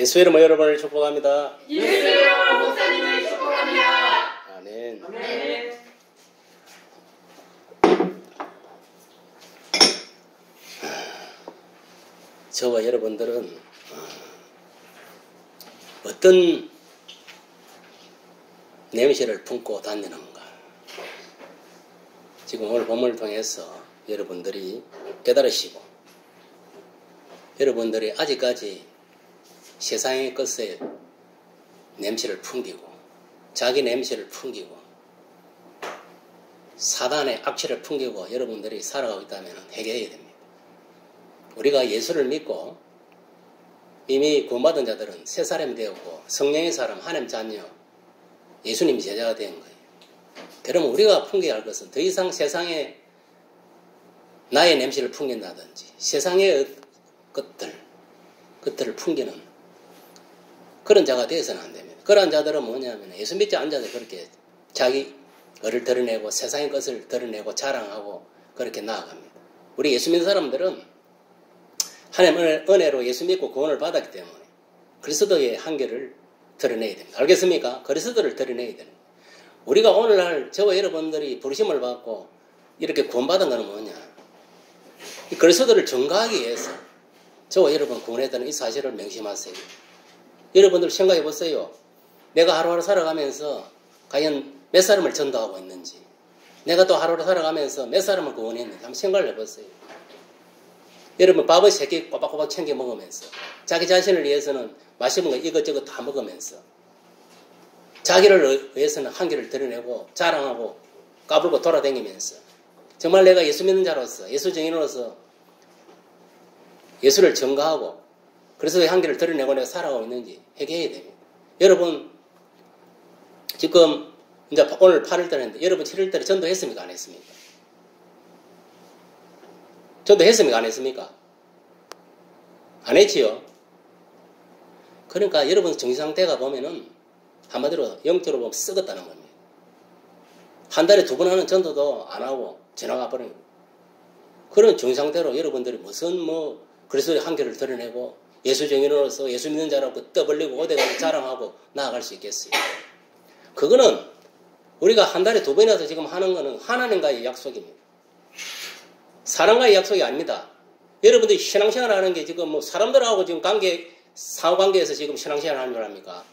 예수 이름으로 여러분을 축복합니다. 예수 이름으로 목사님을 축복합니다. 아멘. 아멘. 저와 여러분들은 어떤 냄새를 품고 다니는가? 지금 오늘 본문을 통해서 여러분들이 깨달으시고 여러분들이 아직까지 세상의 것에 냄새를 풍기고 자기 냄새를 풍기고 사단의 악취를 풍기고 여러분들이 살아가고 있다면 회개해야 됩니다. 우리가 예수를 믿고 이미 구원받은 자들은 새 사람이 되었고 성령의 사람, 하나님 자녀, 예수님 제자가 된 거예요. 그러면 우리가 풍겨야 할 것은 더 이상 세상에 나의 냄새를 풍긴다든지 세상의 것들을 풍기는 그런 자가 되어서는 안 됩니다. 그런 자들은 뭐냐면 예수 믿지 않은 자들 그렇게 자기를 드러내고 세상의 것을 드러내고 자랑하고 그렇게 나아갑니다. 우리 예수 믿는 사람들은 하나님의 은혜로 예수 믿고 구원을 받았기 때문에 그리스도의 한계를 드러내야 됩니다. 알겠습니까? 그리스도를 드러내야 됩니다. 우리가 오늘날 저와 여러분들이 부르심을 받고 이렇게 구원받은 것은 뭐냐? 이 그리스도를 증거하기 위해서 저와 여러분 구원했다는 이 사실을 명심하세요. 여러분들 생각해 보세요. 내가 하루하루 살아가면서 과연 몇 사람을 전도하고 있는지, 내가 또 하루하루 살아가면서 몇 사람을 구원했는지 한번 생각을 해보세요. 여러분 밥을 3끼 꼬박꼬박 챙겨 먹으면서 자기 자신을 위해서는 맛있는 거 이것저것 다 먹으면서 자기를 위해서는 한계를 드러내고 자랑하고 까불고 돌아다니면서 정말 내가 예수 믿는 자로서 예수 증인으로서 예수를 증거하고 그리스도의 한계를 드러내고 내가 살아가고 있는지 회개해야 됩니다. 여러분 지금 이제 오늘 8월 달인데 여러분 7월 달에 전도했습니까? 안 했습니까? 전도했습니까? 안 했습니까? 안 했지요? 그러니까 여러분 정신상태가 보면은 한마디로 영적으로 보면 썩었다는 겁니다. 한 달에 2번 하는 전도도 안 하고 지나가 버리는 거예요. 그런 정상대로 여러분들이 무슨 그리스도의 한계를 드러내고 예수 증인으로서 예수 믿는 자라고 떠벌리고 오대가고 자랑하고 나아갈 수 있겠어요. 그거는 우리가 한 달에 2번이라도 지금 하는 거는 하나님과의 약속입니다. 사람과의 약속이 아닙니다. 여러분들이 신앙생활 하는 게 지금 사람들하고 지금 상호관계에서 지금 신앙생활 하는 줄 압니까?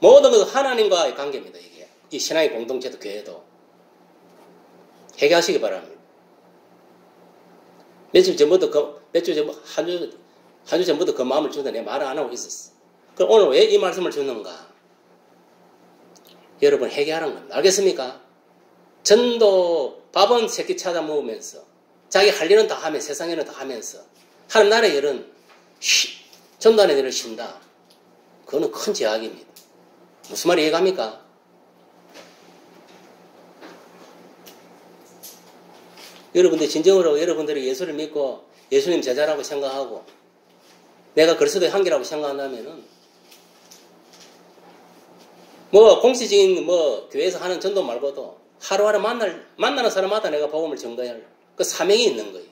모든 것은 하나님과의 관계입니다, 이게. 이 신앙의 공동체도 교회도. 회개하시기 바랍니다. 한 주 전부터 그 마음을 주는데 내 말을 안 하고 있었어. 그럼 오늘 왜 이 말씀을 주는가? 여러분 회개하는 겁니다. 알겠습니까? 전도 밥은 3끼 찾아 먹으면서 자기 할 일은 다 하면서 세상에는 다 하면서 하는 나라의 일은 전도하는 일을 쉰다. 그거는 큰 제약입니다. 무슨 말이 이해갑니까? 여러분들 진정으로 여러분들이 예수를 믿고 예수님 제자라고 생각하고 내가 그리스도의 한계라고 생각한다면은 공식적인 교회에서 하는 전도 말고도 하루하루 만나는 사람마다 내가 복음을 전가해야 할 그 사명이 있는 거예요.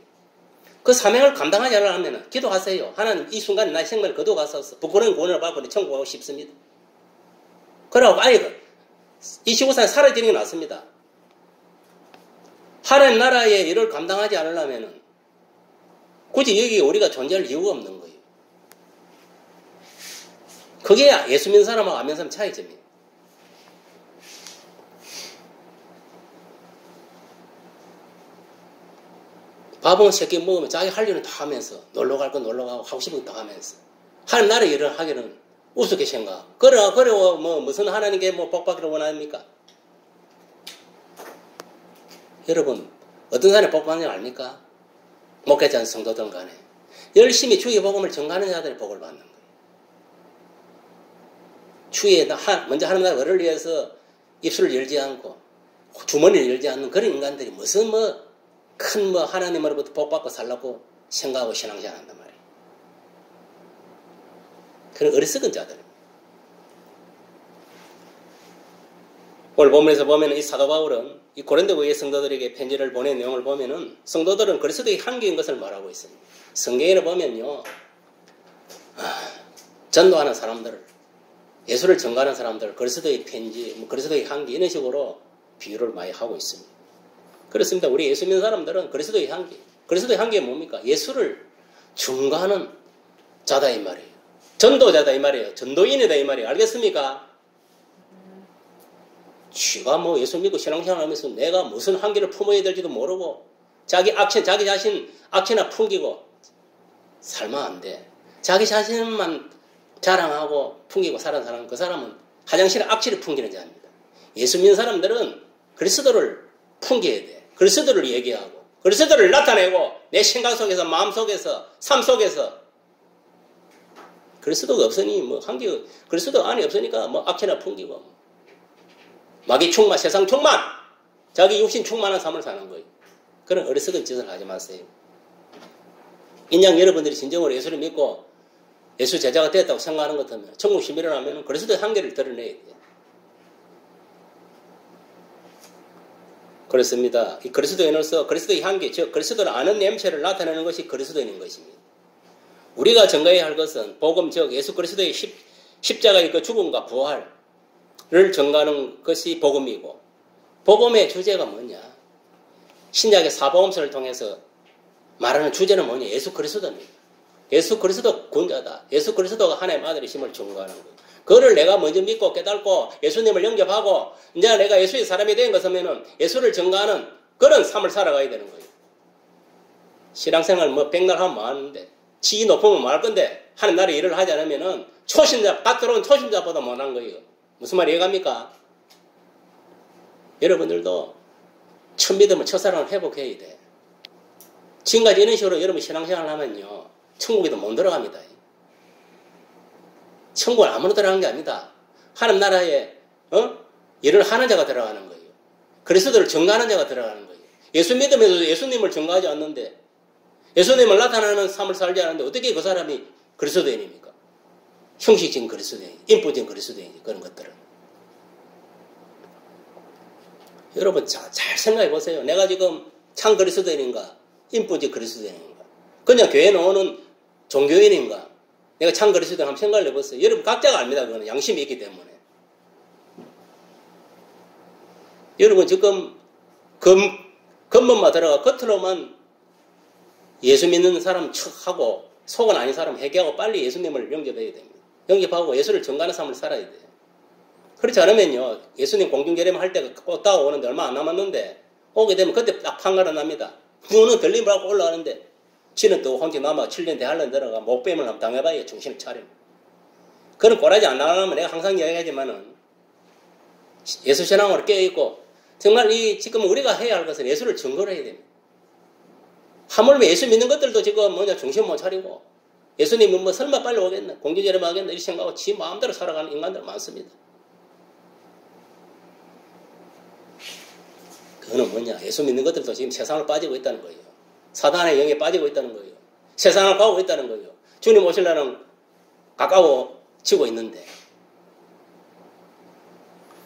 그 사명을 감당하지 않으려면 기도하세요. 하나님 이 순간에 나의 생명을 거두어가서 부끄러운 구원을 받고 천국 가고 싶습니다. 그러고 아예 이 지구상에 사라지는 게 낫습니다. 하나님 나라의 일을 감당하지 않으려면 굳이 여기 우리가 존재할 이유가 없는 거예요. 그게 예수 믿는 사람하고 안 믿는 사람 차이점이에요. 밥은 3끼 먹으면 자기 할 일은 다 하면서 놀러 갈 건 놀러 가고 하고 싶은 거 다 하면서 하나님 나라의 일을 하기는 우습게 생각. 그래요 무슨 하나님께 복받기를 원합니까? 여러분 어떤 사람이 복받는 줄 압니까? 목회자 한 성도들 간에 열심히 주의 복음을 전가하는 자들이 복을 받는 거예요. 주의 먼저 하나님 나라 을을 위해서 입술을 열지 않고 주머니를 열지 않는 그런 인간들이 무슨 큰 하나님으로부터 복받고 살라고 생각하고 신앙생활 한단 말이에요. 그런 어리석은 자들입니다. 오늘 본문에서 보면 이 사도 바울은 이 고린도 교회 성도들에게 편지를 보낸 내용을 보면은 성도들은 그리스도의 한계인 것을 말하고 있습니다. 성경에는 보면요, 전도하는 사람들, 예수를 전가하는 사람들, 그리스도의 편지, 그리스도의 향기 이런 식으로 비유를 많이 하고 있습니다. 그렇습니다. 우리 예수 믿는 사람들은 그리스도의 향기, 그리스도의 향기가 뭡니까? 예수를 전가하는 자다 이 말이에요. 전도자다 이 말이에요. 전도인이다 이 말이에요. 알겠습니까? 쥐가 뭐 예수 믿고 신앙생활 하면서 내가 무슨 한계를 품어야 될지도 모르고 자기 자신 악취나 풍기고 살면 안 돼. 자기 자신만 자랑하고 풍기고 사는 사람, 그 사람은 화장실에 악취를 풍기는 자입니다. 예수 믿는 사람들은 그리스도를 풍겨야 돼. 그리스도를 얘기하고 그리스도를 나타내고 내 생각 속에서 마음 속에서 삶 속에서 그리스도가 없으니 뭐 한계 그리스도 안에 없으니까 뭐 악취나 풍기고 마귀 충만, 세상 충만, 자기 육신 충만한 삶을 사는 거예요. 그런 어리석은 짓을 하지 마세요. 인양 여러분들이 진정으로 예수를 믿고 예수 제자가 되었다고 생각하는 것 같으면 천국 시민을 하면 그리스도의 한계를 드러내야 돼요. 그렇습니다. 이 그리스도인으로서 그리스도의 향기, 즉 그리스도를 아는 냄새를 나타내는 것이 그리스도인인 것입니다. 우리가 전가해야 할 것은 복음, 즉 예수 그리스도의 십자가의 그 죽음과 부활을 전가하는 것이 복음이고, 복음의 주제가 뭐냐? 신약의 사복음서를 통해서 말하는 주제는 뭐냐? 예수 그리스도입니다. 예수 그리스도 구원자다. 예수 그리스도가 하나님의 아들이심을 증거하는 거예요. 그거를 내가 먼저 믿고 깨닫고 예수님을 영접하고 이제 내가 예수의 사람이 된 것이면 예수를 증거하는 그런 삶을 살아가야 되는 거예요. 신앙생활 뭐 백날 하면 뭐하는데 지위 높으면 뭐 할 건데 하는 나라의 일을 하지 않으면 초신자, 갓 들어온 초신자보다 못한 거예요. 무슨 말 이해갑니까? 여러분들도 첫 믿음을 첫사랑을 회복해야 돼. 지금까지 이런 식으로 여러분 신앙생활을 하면요 천국에도 못 들어갑니다. 천국을 아무나 들어가는 게 아니다. 하나님 나라에 일을 하는 자가 들어가는 거예요. 그리스도를 증거하는 자가 들어가는 거예요. 예수 믿으면서 예수님을 증거하지 않는데 예수님을 나타나는 삶을 살지 않는데 어떻게 그 사람이 그리스도인입니까? 형식적인 그리스도인, 인부적인 그리스도인 그런 것들은. 여러분 잘 생각해 보세요. 내가 지금 참 그리스도인인가? 인부적 그리스도인인가? 그냥 교회에 나오는 종교인인가? 내가 참 그리스도인 한번 생각을 해보세요. 여러분 각자가 압니다. 그거는 양심이 있기 때문에. 여러분 지금 겉멋만 들어가 겉으로만 예수 믿는 사람 척하고 속은 아닌 사람 회개하고 빨리 예수님을 영접해야 됩니다. 영접하고 예수를 전가하는 삶을 살아야 돼요. 그렇지 않으면요 예수님 공중제림 할 때가 꼭 다가오는데 얼마 안 남았는데 오게 되면 그때 딱 판가름 납니다. 누구는 들림을 하고 올라가는데 지는 또 혼자 남아 7년 대한련 들어가 목뱀을 한번 당해봐야 정신을 차려. 그런 꼬라지 안 나가면 내가 항상 이야기하지만은 예수 신앙으로 깨어있고 정말 지금 우리가 해야 할 것은 예수를 증거를 해야 됩니다. 하물며 예수 믿는 것들도 지금 정신 못 차리고 예수님은 뭐 설마 빨리 오겠나 공중제림 하겠나 이렇게 생각하고 지 마음대로 살아가는 인간들 많습니다. 그거는 뭐냐? 예수 믿는 것들도 지금 세상을 빠지고 있다는 거예요. 사단의 영에 빠지고 있다는 거예요. 세상을 가고 있다는 거예요. 주님 오실 날은 가까워지고 있는데.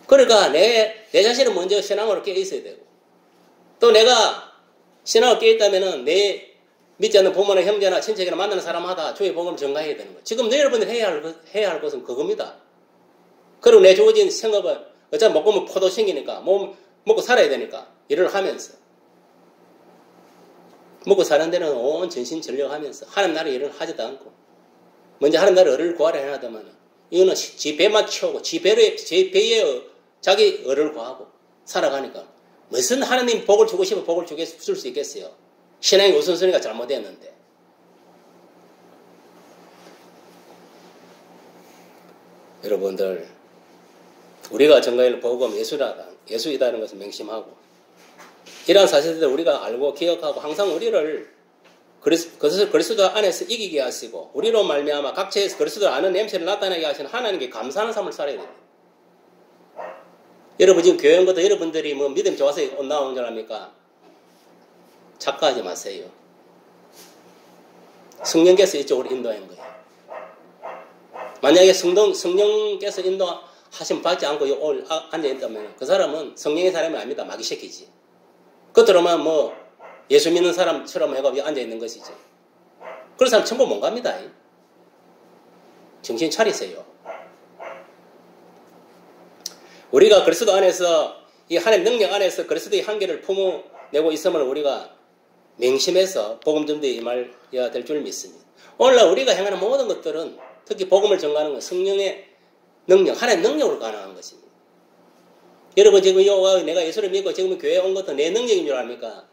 그러니까 내 자신은 먼저 신앙으로 깨어 있어야 되고 또 내가 신앙을 깨어 있다면은 내 믿지 않는 부모나 형제나 친척이나 만나는 사람마다 주의 복음을 전가해야 되는 거예요. 지금 여러분들이 해야 할 것은 그겁니다. 그리고 내 주어진 생업을 어차피 먹고 뭐 포도 생기니까 먹고 살아야 되니까 일을 하면서 먹고 사는 데는 온 전신 전력하면서 하나님 나라의 일을 하지도 않고 먼저 하나님 나라의 을을 구하려 해야되면 이거는 지 배만 채우고 지 배에 자기 을을 구하고 살아가니까 무슨 하나님 복을 주고 싶으면 복을 줄 수 있겠어요. 신앙의 우선순위가 잘못됐는데. 여러분들 우리가 전가할 복음 예수이다는 것을 명심하고 이러한 사실들을 우리가 알고 기억하고 항상 우리를 그리스도 안에서 이기게 하시고 우리로 말미암아 각처에서 그리스도를 아는 냄새를 나타내게 하시는 하나님께 감사하는 삶을 살아야 됩니다. 여러분 지금 교회 온 것도 여러분들이 뭐 믿음 좋아서 나오는 줄 압니까? 착각하지 마세요. 성령께서 이쪽으로 인도한 거예요. 만약에 성령께서 인도하심 받지 않고 앉아있다면 그 사람은 성령의 사람이 아닙니다. 마귀새끼지. 겉으로만 뭐 예수 믿는 사람처럼 해가 앉아있는 것이지. 그런 사람 천국 못 갑니다. 정신 차리세요. 우리가 그리스도 안에서 이 하나님 능력 안에서 그리스도의 한계를 품어내고 있음을 우리가 맹심해서 복음 전도에 임해야 될 줄 믿습니다. 오늘날 우리가 행하는 모든 것들은 특히 복음을 전가하는 건 성령의 능력, 하나님의 능력으로 가능한 것입니다. 여러분 지금 내가 예수를 믿고 지금 교회에 온 것도 내 능력인 줄 압니까?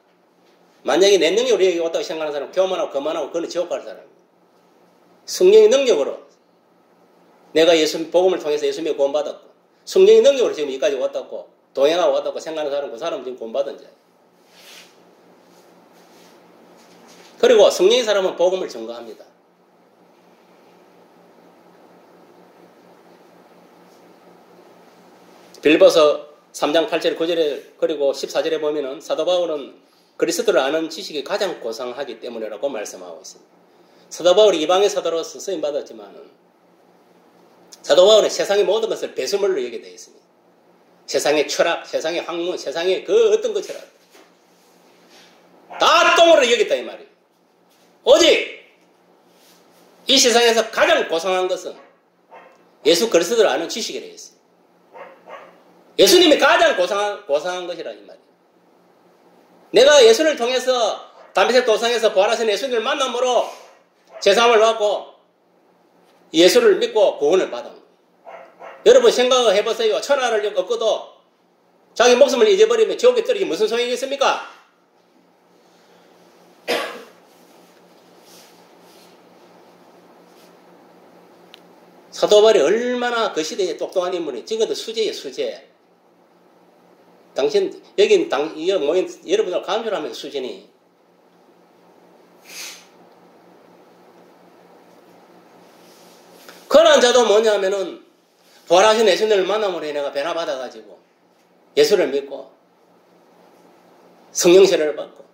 만약에 내 능력으로 여기 왔다고 생각하는 사람은 교만하고 거만하고 그건 지옥 갈 사람입니다. 성령의 능력으로 내가 복음을 통해서 예수 믿고 구원받았고 성령의 능력으로 지금 여기까지 왔다고 동행하고 왔다고 생각하는 사람 그 사람은 지금 구원받은 자예요. 그리고 성령의 사람은 복음을 전가합니다. 빌립보서 3장 8절 9절에 그리고 14절에 보면은 사도 바울은 그리스도를 아는 지식이 가장 고상하기 때문이라고 말씀하고 있습니다. 사도 바울이 이방의 사도로서 쓰임받았지만은 사도 바울은 세상의 모든 것을 배설물로 여기게 되어 있습니다. 세상의 철학, 세상의 학문, 세상의 그 어떤 것이라도 다 똥으로 여겼다 이 말이에요. 오직 이 세상에서 가장 고상한 것은 예수 그리스도를 아는 지식이라 했어요. 예수님이 가장 고상한 것이라 이 말이에요. 내가 예수를 통해서 담에색 도상에서 부활하신 예수님을 만남으로 제사함을 받고 예수를 믿고 구원을 받은 거예요. 여러분 생각을 해보세요. 천하를 얻고도 자기 목숨을 잊어버리면 지옥에 떨어지면 무슨 소용이겠습니까? 사도 바울이 얼마나 그 시대에 똑똑한 인물이 지금도 수재예요, 수재. 당신, 여긴, 모인 여러분들 간주라면 수준이. 그런 자도 뭐냐면은, 부활하신 예수님을 만남으로 내가 변화받아가지고, 예수를 믿고, 성령세례를 받고,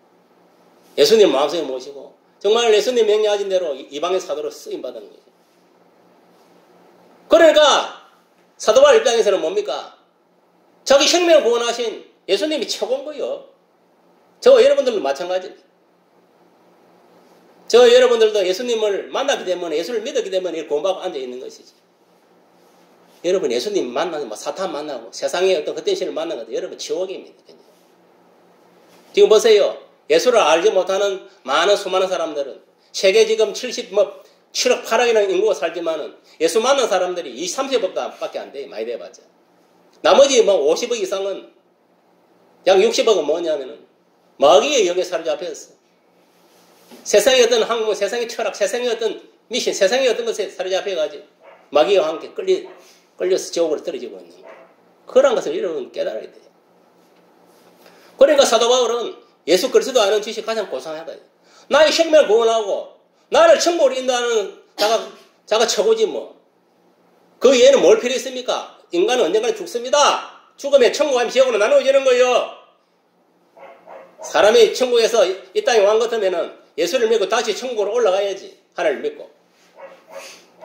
예수님 마음속에 모시고, 정말 예수님 명령하신 대로 이방의 사도로 쓰임받은 거예요. 그러니까, 사도 바울 입장에서는 뭡니까? 자기 생명을 구원하신 예수님이 최고인 거예요. 저 여러분들도 마찬가지입니다. 저 여러분들도 예수님을 만나기 때문에 예수를 믿었기 때문에 구원받고 앉아있는 것이지. 여러분 예수님 만나고 사탄 만나고 세상의 어떤 헛된 신을 만나는 것도 여러분 지옥입니다. 그냥. 지금 보세요. 예수를 알지 못하는 많은 수많은 사람들은 세계 지금 7억 8억이라는 인구가 살지만은 예수 만난 사람들이 20, 30억밖에 안 돼요. 많이 돼봤자. 나머지 50억 이상은 약 60억은 뭐냐면은 마귀의 영에 사로잡혔어. 세상의 어떤 학문, 세상의 철학, 세상의 어떤 미신, 세상의 어떤 것에 사로잡혀가지고 마귀와 함께 끌려서 지옥으로 떨어지고 있는 거예요. 그런 것을 여러분 깨달아야 돼요. 그러니까 사도 바울은 예수 그리스도 아는 지식이 가장 고상하다. 나의 생명을 구원하고 나를 천국으로 인도하는 자가 최고지 뭐. 그 얘는 뭘 필요 있습니까? 인간은 언젠가 죽습니다. 죽으면 천국과 지옥으로 나누어지는 거예요. 사람이 천국에서 이 땅에 왕 같으면은 예수를 믿고 다시 천국으로 올라가야지. 하나님을 믿고.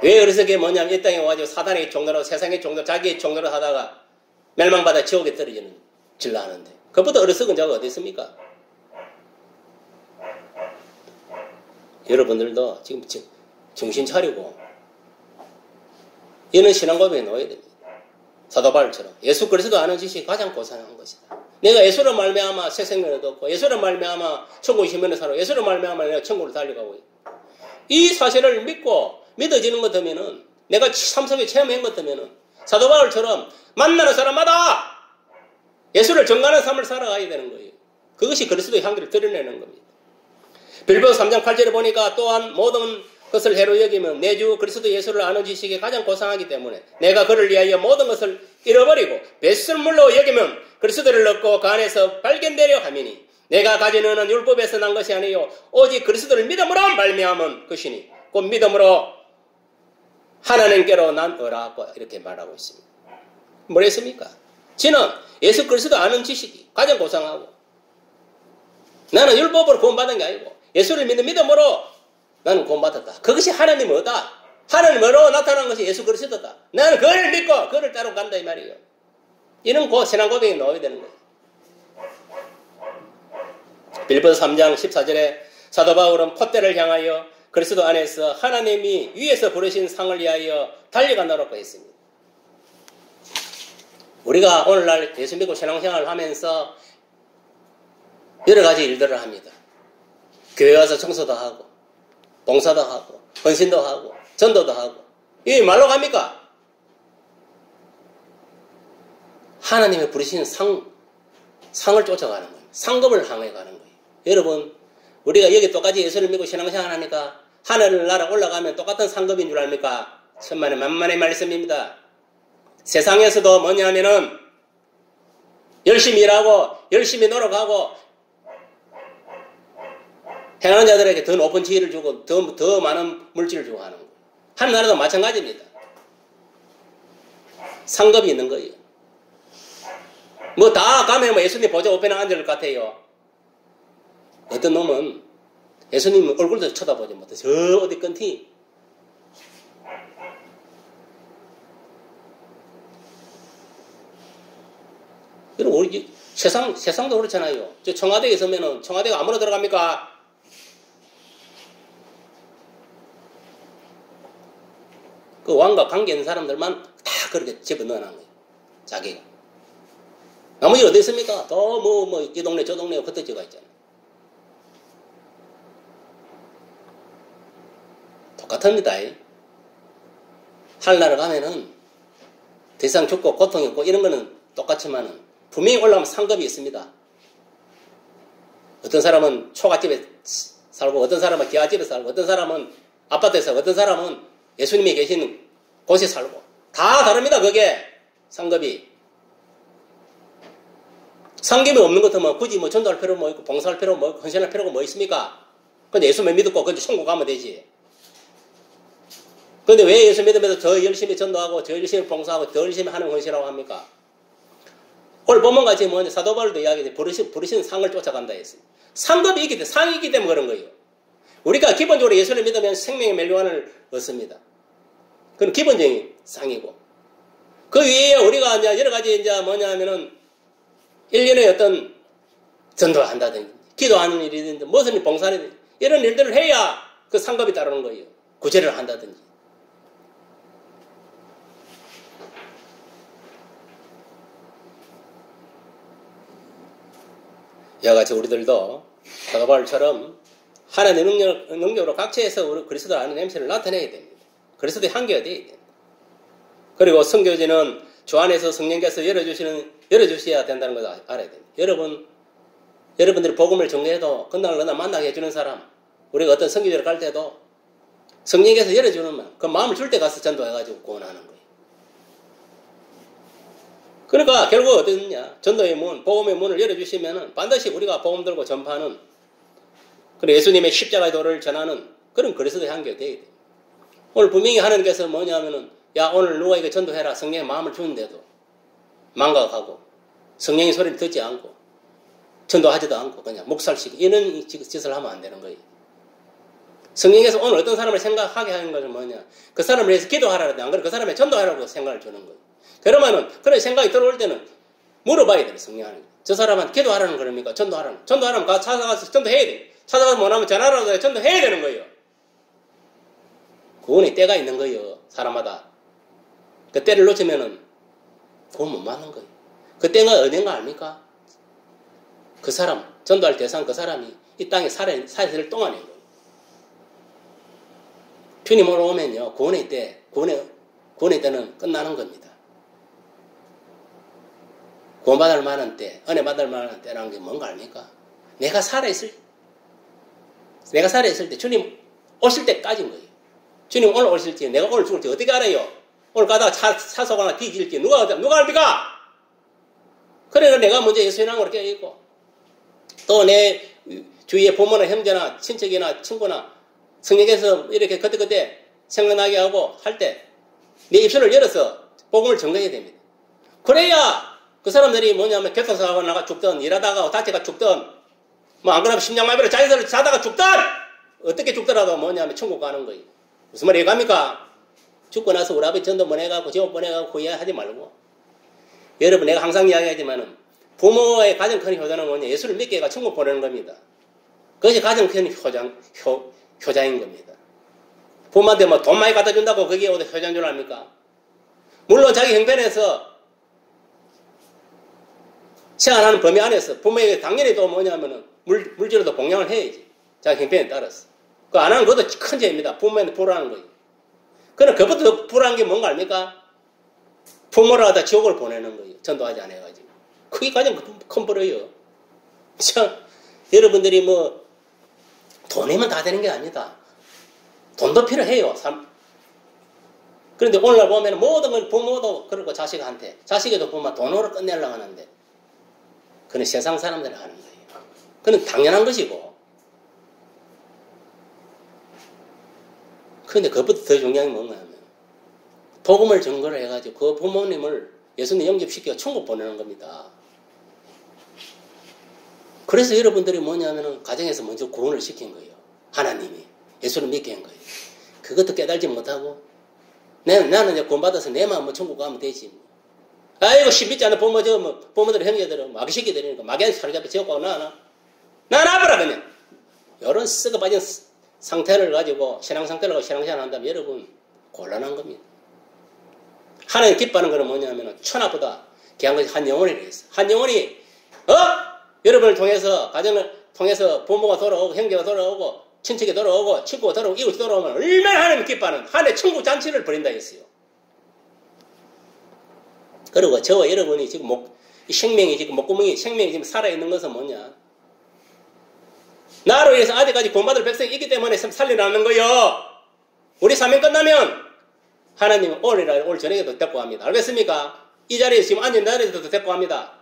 왜 그래서 그게 뭐냐면 이 땅에 와가지고 사단의 종로로 세상의 종로 자기의 종로로 하다가 멸망받아 지옥에 떨어지는 질러 하는데 그것보다 어리석은 자가 어디 있습니까? 여러분들도 지금 정신 차리고 이런 신앙 고백에 놓아야 됩니다. 사도 바울처럼 예수 그리스도 아는 지식이 가장 고상한 것이다. 내가 예수로 말미암아 새 생명을 얻고 예수로 말미암아 천국의 시민을 살고 예수로 말미암아 내가 천국으로 달려가고 있고 이 사실을 믿고 믿어지는 것 같으면은 내가 삶 속에 체험한 것 같으면은 사도 바울처럼 만나는 사람마다 예수를 전가하는 삶을 살아가야 되는 거예요. 그것이 그리스도의 향기를 드러내는 겁니다. 빌립보서 3장 8절에 보니까 또한 모든 것을 해로 여기면 내 주 그리스도 예수를 아는 지식이 가장 고상하기 때문에 내가 그를 위하여 모든 것을 잃어버리고 배설물로 여기면 그리스도를 얻고 그 안에서 발견되려 함이니 내가 가지는 율법에서 난 것이 아니요 오직 그리스도를 믿음으로 말미암은 것이니 곧 믿음으로 하나님께로 난 어라고 이렇게 말하고 있습니다. 뭐랬습니까? 지는 예수 그리스도 아는 지식이 가장 고상하고 나는 율법으로 구원받은 게 아니고 예수를 믿는 믿음으로 나는 구원받았다. 그것이 하나님의 어다. 하나님으로 나타난 것이 예수 그리스도다. 나는 그를 믿고 그를 따로 간다 이 말이에요. 이런 신앙 고백이 나와야 되는 거예요. 빌립보서 3장 14절에 사도 바울은 콧대를 향하여 그리스도 안에서 하나님이 위에서 부르신 상을 위하여 달려간다고 했습니다. 우리가 오늘날 예수 믿고 신앙생활을 하면서 여러 가지 일들을 합니다. 교회 와서 청소도 하고 봉사도 하고 헌신도 하고 전도도 하고 이게 말로 갑니까? 하나님의 부르신 상을 쫓아가는 거예요. 상급을 향해 가는 거예요. 여러분, 우리가 여기 똑같이 예수를 믿고 신앙생활 하니까 하늘 나라 올라가면 똑같은 상급인 줄 압니까? 천만의 만만의 말씀입니다. 세상에서도 뭐냐면은 열심히 일하고 열심히 노력하고 행하는 자들에게 더 높은 지위를 주고 더 많은 물질을 주고 하는 거예요. 하늘나라도 마찬가지입니다. 상급이 있는 거예요. 뭐 다 가면 뭐 예수님 보좌 우편에 앉을 것 같아요. 어떤 놈은 예수님 얼굴도 쳐다보지 못해. 저 어디 끈티. 여러분, 우리 세상도 그렇잖아요. 저 청와대에 있으면은 청와대가 아무나 들어갑니까? 그 왕과 관계 있는 사람들만 다 그렇게 집어넣어놓은 거예요. 자기가. 나머지 어디 있습니까? 또 이 동네 저 동네 흩어져가 있잖아요. 똑같습니다. 하늘나라 가면은 더 이상 죽고 고통이 없고 이런 거는 똑같지만은 분명히 올라가면 상급이 있습니다. 어떤 사람은 초가집에 살고 어떤 사람은 기아집에 살고 어떤 사람은 아파트에 살고 어떤 사람은 예수님이 계시는 곳에 살고 다 다릅니다. 그게 상급이. 상급이 없는 것 같으면 굳이 뭐 전도할 필요 뭐 있고 봉사할 필요 뭐 있고 헌신할 필요가 뭐 있습니까? 근데 예수만 믿고 근데 천국 가면 되지. 근데 왜 예수 믿으면서 더 열심히 전도하고 더 열심히 봉사하고 더 열심히 하는 헌신이라고 합니까? 오늘 본문 같이 뭐냐 사도 바울도 이야기해 부르신 상을 쫓아간다 했어요. 상급이 있기 때문에 상이 있기 때문에 그런 거예요. 우리가 기본적으로 예수를 믿으면 생명의 멸류관을 얻습니다. 그건 기본적인 상이고 그 위에 우리가 이제 여러 가지 이제 뭐냐면은 1년에 어떤 전도를 한다든지 기도하는 일이든지 무슨 봉사든지 이런 일들을 해야 그 상급이 따르는 거예요. 구제를 한다든지. 이와 같이 우리들도 사도 바울처럼 하나님의 능력으로 각처에서 우리 그리스도 아는 냄새를 나타내야 됩니다. 그리스도의 향기가 되어야 됩니다. 그리고 선교지는 주 안에서 성령께서 열어주셔야 된다는 것을 알아야 됩니다. 여러분들이 복음을 전개해도 그날 만나게 해주는 사람, 우리가 어떤 선교지를 갈 때도 성령께서 열어주는 말, 그 마음을 줄 때 가서 전도해가지고 구원하는 거예요. 그러니까 결국 어떻느냐, 전도의 문, 복음의 문을 열어주시면은 반드시 우리가 복음 들고 전파하는 그리고 예수님의 십자가의 도를 전하는 그런 그리스도의 향기가 되어야 돼요. 오늘 분명히 하나님께서 뭐냐면은 야 오늘 누가 이거 전도해라 성령의 마음을 주는데도 망각하고 성령의 소리를 듣지 않고 전도하지도 않고 그냥 묵살시키고 이런 짓을 하면 안 되는 거예요. 성령께서 오늘 어떤 사람을 생각하게 하는 것은 뭐냐, 그 사람을 위해서 기도하라는데 안 그래 그 사람의 전도하라고 생각을 주는 거예요. 그러면은 그런 생각이 들어올 때는 물어봐야 돼요. 성령하는 저 사람한테 기도하라는 거랍니까? 전도하라는 찾아가서 전도해야 돼요. 찾아가서 못하면 전화라도 해서 전도해야 되는 거예요. 구원의 때가 있는 거예요. 사람마다. 그 때를 놓치면은 구원 못 받는 거예요. 그 때가 어딘가 압니까? 그 사람, 전도할 대상 그 사람이 이 땅에 살아있을 동안인 거예요. 주님으로 오면요, 구원의 때는 끝나는 겁니다. 구원받을 만한 때, 은혜 받을 만한 때라는 게 뭔가 압니까? 내가 살아있을 때 주님 오실 때까지인 거예요. 주님 오늘 오실지, 내가 오늘 죽을지 어떻게 알아요? 오늘 가다가 차 속 하나 뒤질지 누가 압니까? 그래서 내가 먼저 예수의 이름으로 깨어있고 또 내 주위의 부모나 형제나 친척이나 친구나 성령께서 이렇게 그때그때 생각나게 하고 할 때 내 입술을 열어서 복음을 전가해야 됩니다. 그래야 그 사람들이 뭐냐면 교통사고 나가 죽든 일하다가 다치가 죽든 뭐 안 그러면 심장마비로 자기들 자다가 죽든 어떻게 죽더라도 뭐냐면 천국 가는 거예요. 무슨 말이 갑니까? 죽고 나서 우리 아버지 전도 보내가고 지옥 보내가고 후회하지 말고. 여러분 내가 항상 이야기하지만은 부모의 가장 큰 효자는 뭐냐, 예수를 믿게 해가 천국 보내는 겁니다. 그것이 가장 큰 효자인 겁니다. 부모한테 뭐 돈 많이 갖다 준다고 그게 어디 효자인 줄 압니까? 물론 자기 형편에서 제한하는 범위 안에서 부모에게 당연히 또 뭐냐면은 물질로도 봉양을 해야지. 자기 형편에 따라서. 그 안 하는 것도 큰 죄입니다. 부모한테 불안한 거예요. 그럼 그것보다 더 불안한 게 뭔가 압니까? 부모를 갖다 지옥을 보내는 거예요. 전도하지 않아가지고. 그게 가장 큰 벌어요. 참, 여러분들이 뭐, 돈이면 다 되는 게 아니다. 돈도 필요해요. 그런데 오늘날 보면 모든 걸 부모도 그러고 자식한테, 자식에도 보면 돈으로 끝내려고 하는데, 그건 세상 사람들이 하는 거예요. 그건 당연한 것이고. 그런데 그것보다 더 중요한 게 뭔가 하면, 복음을 증거를 해가지고 그 부모님을 예수님 영접시켜 천국 보내는 겁니다. 그래서 여러분들이 뭐냐면은 가정에서 먼저 구원을 시킨 거예요. 하나님이. 예수를 믿게 한 거예요. 그것도 깨달지 못하고, 나는 이제 구원받아서 내 마음은 천국 가면 되지. 아이고, 믿지 않는 부모, 부모들, 형제들은 마귀 새끼들이니까 마귀한테 사로잡혀 지옥 가고 나와봐라, 그냥. 이런 썩어 빠진 상태를 가지고, 신앙 상태를 가지고 신앙생활 한다면 여러분, 곤란한 겁니다. 하나님 기뻐하는 거는 뭐냐면, 천하보다 귀한 것이 한 영혼이라 했어. 한 영혼이, 여러분을 통해서, 가정을 통해서 부모가 돌아오고, 형제가 돌아오고, 친척이 돌아오고, 친구가 돌아오고, 이웃이 돌아오면 얼마나 하나님 기뻐하는 하나님의 천국 잔치를 벌인다 했어요. 그리고 저와 여러분이 지금 생명이 지금 목구멍이 생명이 지금 살아있는 것은 뭐냐? 나로 인해서 아직까지 구원받을 백성이 있기 때문에 살려나는 거요. 우리 사명 끝나면 하나님은 오늘 저녁에도 데리고 갑니다. 알겠습니까? 이 자리에 지금 앉은 자리에서도 데리고 갑니다.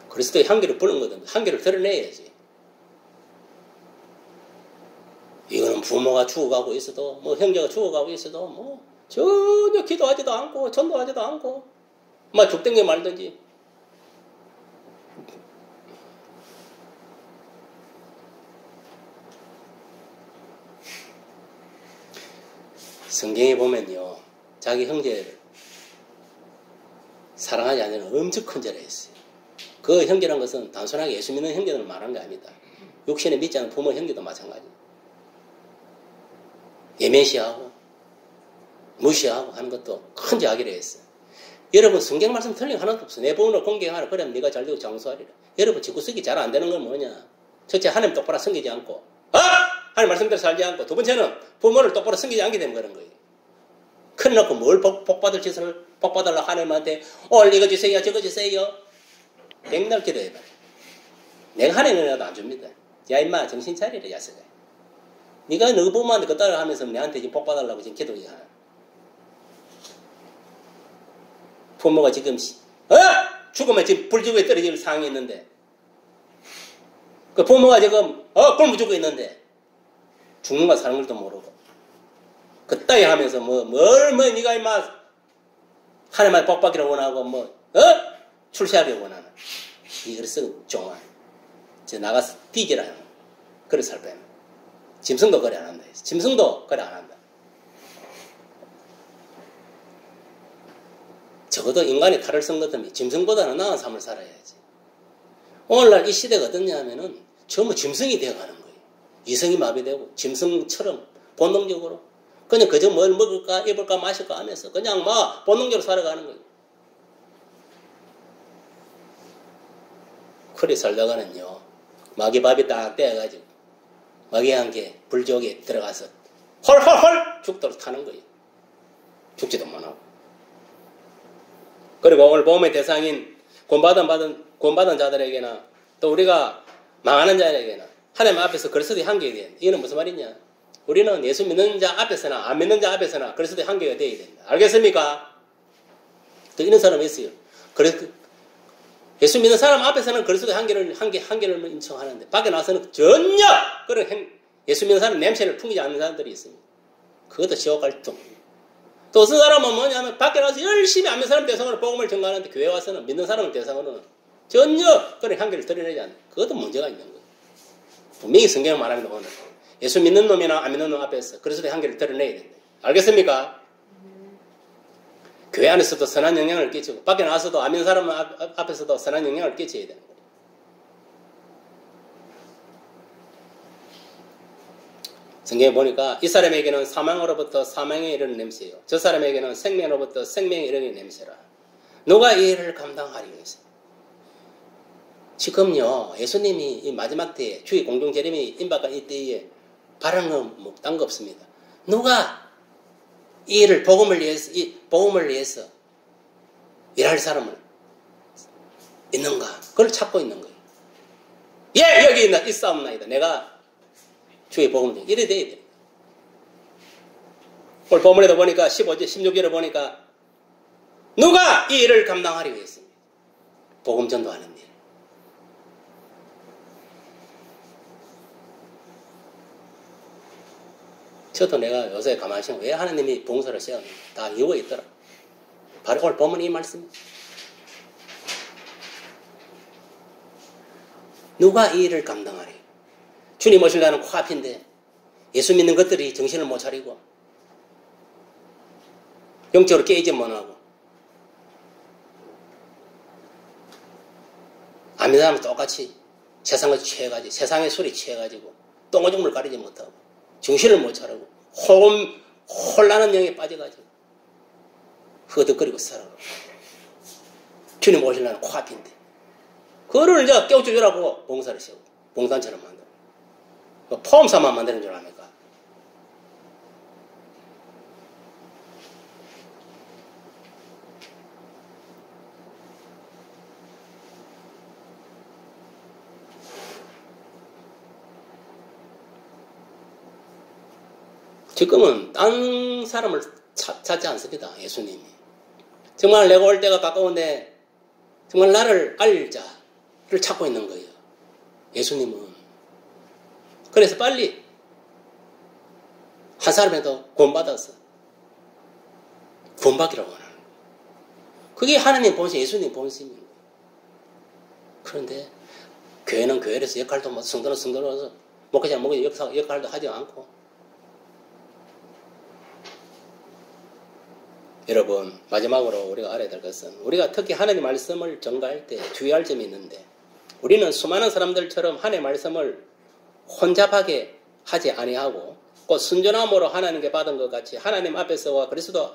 그리스도의 향기를 부는 거든 향기를 드러내야지. 이거는 부모가 죽어가고 있어도 뭐 형제가 죽어가고 있어도 뭐 전혀 기도하지도 않고 전도하지도 않고 막 죽든지 말든지. 성경에 보면요, 자기 형제를 사랑하지 않는 엄청 큰 죄를 했어요. 그 형제란 것은 단순하게 예수 믿는 형제들을 말하는 게 아닙니다. 육신에 믿지 않는 부모 형제도 마찬가지. 예매시하고 무시하고 하는 것도 큰 죄악이라 했어요. 여러분 성경 말씀 틀린 거 하나도 없어. 내 부모를 공경하라. 그러면 네가 잘되고 장수하리라. 여러분 직구쓰기 잘 안 되는 건 뭐냐? 첫째, 하나님 똑바로 섬기지 않고 하나님 말씀대로 살지 않고, 두 번째는 부모를 똑바로 섬기지 않게 되면 그런 거예요. 큰 놓고 뭘 복받을 짓을 복받으려고 하나님한테 오늘 이거 주세요 저거 주세요 백날 기도해봐요. 내가 하나님이라도 안 줍니다. 야 임마 정신 차리라 야스가. 네가 너 부모한테 그 따라 하면서 내한테 지금 복받으려고 지금 기도하나. 부모가 지금 죽으면 지금 불지구에 떨어질 상황이 있는데, 그 부모가 지금 굶어 죽고 있는데 죽는 거 사는 것도 모르고 그따위 하면서 네가 임마 하나님한테 복받기를 원하고 출세하기를 원하는 이그래서 종아 나가서 뒤지라는 그래 살 빼면 짐승도 그래 안 한다. 짐승도 그래 안 한다. 적어도 인간이 탈을 쓴 것 같으면 짐승보다는 나은 삶을 살아야지. 오늘날 이 시대가 어떻냐면은 전부 짐승이 되어가는 거예요. 이성이 마비되고 짐승처럼 본능적으로 그냥 그저 뭘 먹을까 입을까 마실까 하면서 그냥 막 본능적으로 살아가는 거예요. 그래 살다가는요 마귀밥이 딱 떼어가지고 마귀와 함께 불지옥에 들어가서 헐헐헐 죽도록 타는 거예요. 죽지도 못하고. 그리고 오늘 복음의 대상인 구원받은 자들에게나 또 우리가 망하는 자들에게나 하나님 앞에서 그리스도의 향기가 돼야 된다. 이거는 무슨 말이냐? 우리는 예수 믿는 자 앞에서나 안 믿는 자 앞에서나 그리스도의 향기가 되어야 된다. 알겠습니까? 또 이런 사람이 있어요. 예수 믿는 사람 앞에서는 그리스도의 향기를 인정하는데 밖에 나와서는 전혀 그런 예수 믿는 사람 냄새를 풍기지 않는 사람들이 있습니다. 그것도 지옥 갈 정. 또 어떤 사람은 뭐냐면 밖에 나와서 열심히 안 믿는 사람 대상으로 복음을 전가하는데 교회 와서는 믿는 사람을 대상으로는 전혀 그런 향기를 드러내지 않는, 그것도 문제가 있는 거예요. 분명히 성경을 말합니다. 오늘 예수 믿는 놈이나 안 믿는 놈 앞에서 그리스도의 향기를 드러내야 된다. 알겠습니까? 교회 안에서도 선한 영향을 끼치고 밖에 나와서도 아멘 사람 앞에서도 선한 영향을 끼쳐야 되는 거예요. 성경에 보니까 이 사람에게는 사망으로부터 사망에 이르는 냄새요, 저 사람에게는 생명으로부터 생명에 이르는 냄새라. 누가 이 일을 감당하리요? 지금요, 예수님이 이 마지막 때에 주의 공중 재림이 임박한 이 때에 바라는 건 뭐 딴 거 없습니다. 누가 이 일을 복음을 위해서 일할 사람은 있는가? 그걸 찾고 있는 거예요. 예, 여기 있사옵나이다. 내가 주의 복음을 이래 돼야 돼. 오늘 본문에도 보니까 15절, 16절에 보니까 누가 이 일을 감당하리고 했습니다. 복음 전도하는 일. 저도 내가 요새 가만히 생각해 왜 하나님이 봉사를 세웠는가? 다 이유가 있더라. 바로 오늘 본문 이 말씀. 누가 이 일을 감당하리? 주님 오실라는 코앞인데 예수 믿는 것들이 정신을 못 차리고 영적으로 깨이지 못하고 안 믿는 사람은 똑같이 세상을 취해가지고 세상의 술에 취해가지고 똥오줌을 가리지 못하고 정신을 못 차리고 혼란한 영에 빠져가지고 허덕거리고 살아가고 주님 오실라는 코앞인데 그거를 이제 깨우쳐주라고 봉사를 세우고 봉단처럼 만들고 포함사만 만드는 줄 압니까? 지금은 딴 사람을 찾지 않습니다. 예수님이. 정말 내가 올 때가 가까운데 정말 나를 알릴 자를 찾고 있는 거예요. 예수님은. 그래서 빨리 한 사람에도 구원받아서 구원받기라고 하는 거예요. 그게 하나님 본심, 예수님 본심인 거예요. 그런데 교회는 교회에서 역할도 못, 성도는 성도로서 목회자는 목회자 역할도 하지 않고 여러분 마지막으로 우리가 알아야 될 것은 우리가 특히 하나님의 말씀을 전가할 때 주의할 점이 있는데 우리는 수많은 사람들처럼 하나님의 말씀을 혼잡하게 하지 아니하고 곧 순전함으로 하나님께 받은 것 같이 하나님 앞에서와 그리스도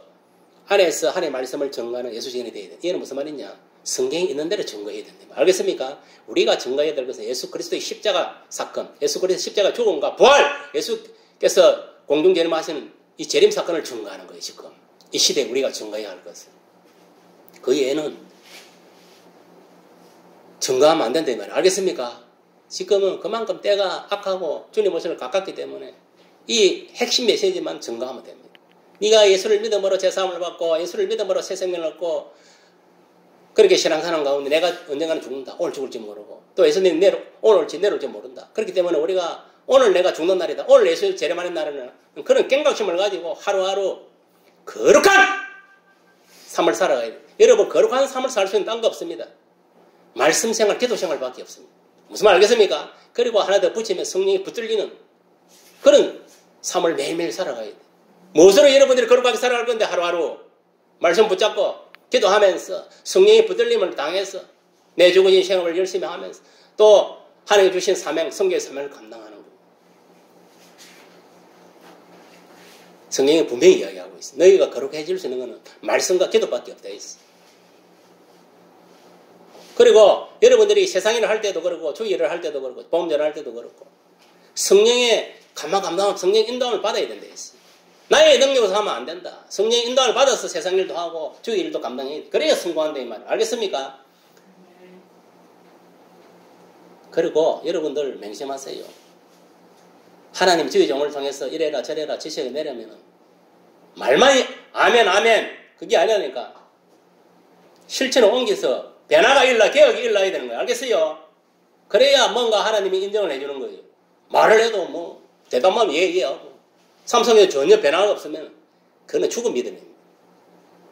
안에서 하나님의 말씀을 전가하는 예수시인이 되어야 돼. 이는 무슨 말이냐? 성경에 있는 대로 증거해야 된다. 알겠습니까? 우리가 증거해야 될 것은 예수 그리스도의 십자가 사건, 예수 그리스도의 십자가 죽음과 부활, 예수께서 공중재림하시는 이 재림 사건을 증거하는 거예요. 지금 이 시대에 우리가 증거해야 할 것은 그 외에는 증거하면 안 된다는 말이에요. 알겠습니까? 지금은 그만큼 때가 악하고 주님 오시를 가깝기 때문에 이 핵심 메시지만 증거하면 됩니다. 네가 예수를 믿음으로 제사함을 받고 예수를 믿음으로 새 생명을 얻고 그렇게 신앙생활 가운데 내가 언젠가는 죽는다. 오늘 죽을지 모르고 또 예수님 오늘 올지 내일 올지 모른다. 그렇기 때문에 우리가 오늘 내가 죽는 날이다. 오늘 예수 재림하는 날에는 그런 갱각심을 가지고 하루하루 거룩한 삶을 살아가야 돼요. 여러분 거룩한 삶을 살 수 있는 딴 거 없습니다. 말씀 생활, 기도 생활밖에 없습니다. 무슨 말 알겠습니까? 그리고 하나 더 붙이면 성령이 붙들리는 그런 삶을 매일매일 살아가야 돼요. 무엇으로 여러분들이 거룩하게 살아갈 건데 하루하루 말씀 붙잡고 기도하면서 성령의 붙들림을 당해서 내 죽은 인생을 열심히 하면서 또 하나님이 주신 사명, 성경의 사명을 감당하는 거예요. 성경이 분명히 이야기하고 있어. 너희가 거룩해질 수 있는 것은 말씀과 기도밖에 없다 했어. 그리고 여러분들이 세상일을 할 때도 그렇고 주일을 할 때도 그렇고 보험전을 할 때도 그렇고 성령의 감당하면 성령의 인도함을 받아야 된다 했어. 나의 능력으로 하면 안 된다. 성령의 인도함을 받아서 세상일도 하고 주일도 감당해야 돼. 그래야 성공한다 이 말이야. 알겠습니까? 그리고 여러분들 맹심하세요. 하나님 주의 종을 통해서 이래라 저래라 지시를 내려면은 말만 아멘 아멘 그게 아니라니까 실천을 옮겨서 변화가 일어나 개혁이 일어나야 되는 거예요. 알겠어요? 그래야 뭔가 하나님이 인정을 해주는 거예요. 말을 해도 뭐 대답하면 예하고 삼성에 전혀 변화가 없으면 그건 죽은 믿음입니다.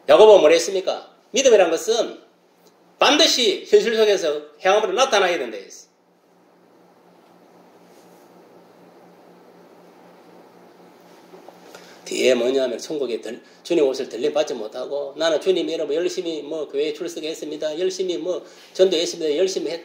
야고보가 뭐라 했습니까? 믿음이란 것은 반드시 현실 속에서 행함으로 나타나야 된다 했어요. 뒤에 뭐냐면 천국에 주님 옷을 들림 받지 못하고 나는 주님 이름 열심히 뭐 교회 출석했습니다. 열심히 뭐 전도했습니다. 열심히